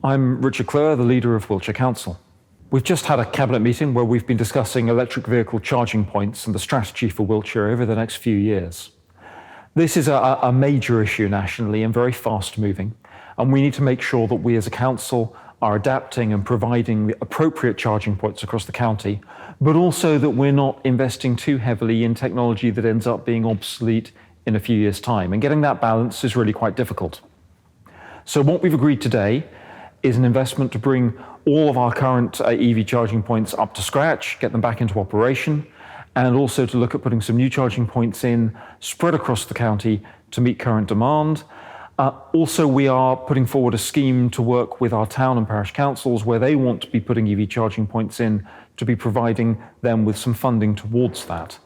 I'm Richard Clewer, the leader of Wiltshire Council. We've just had a cabinet meeting where we've been discussing electric vehicle charging points and the strategy for Wiltshire over the next few years. This is a major issue nationally and very fast moving, and we need to make sure that we as a council are adapting and providing the appropriate charging points across the county, but also that we're not investing too heavily in technology that ends up being obsolete in a few years' time. And getting that balance is really quite difficult. So what we've agreed today is an investment to bring all of our current EV charging points up to scratch, get them back into operation, and also to look at putting some new charging points in, spread across the county to meet current demand. Also, we are putting forward a scheme to work with our town and parish councils where they want to be putting EV charging points in, to be providing them with some funding towards that.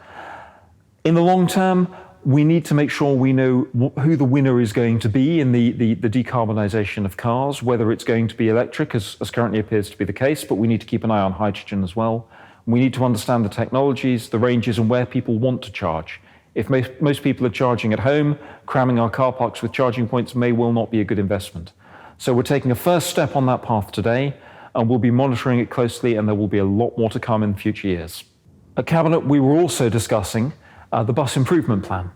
In the long term, we need to make sure we know who the winner is going to be in the decarbonisation of cars, whether it's going to be electric, as currently appears to be the case, but we need to keep an eye on hydrogen as well. We need to understand the technologies, the ranges, and where people want to charge. If most people are charging at home, cramming our car parks with charging points may well not be a good investment. So we're taking a first step on that path today, and we'll be monitoring it closely, and there will be a lot more to come in future years. At Cabinet, we were also discussing the bus improvement plan.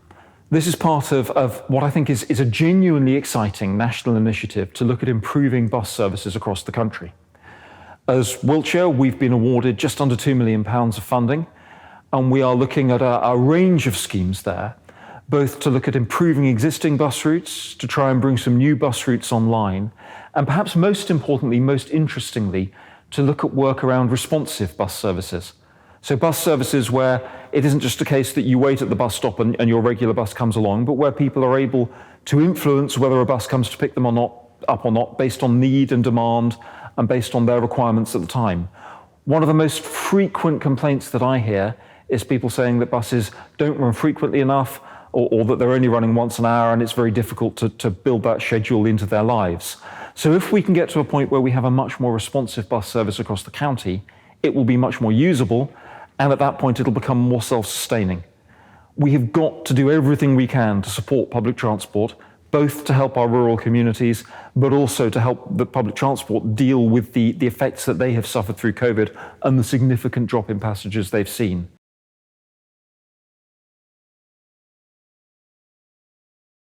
This is part of what I think is a genuinely exciting national initiative to look at improving bus services across the country. As Wiltshire, we've been awarded just under £2 million of funding, and we are looking at a range of schemes there, both to look at improving existing bus routes, to try and bring some new bus routes online, and perhaps most importantly, most interestingly, to look at work around responsive bus services. So bus services where it isn't just a case that you wait at the bus stop and your regular bus comes along, but where people are able to influence whether a bus comes to pick them up or not, based on need and demand and based on their requirements at the time. One of the most frequent complaints that I hear is people saying that buses don't run frequently enough, or that they're only running once an hour, and it's very difficult to build that schedule into their lives. So if we can get to a point where we have a much more responsive bus service across the county, it will be much more usable, and at that point it'll become more self-sustaining. We have got to do everything we can to support public transport, both to help our rural communities, but also to help the public transport deal with the effects that they have suffered through COVID and the significant drop in passengers they've seen.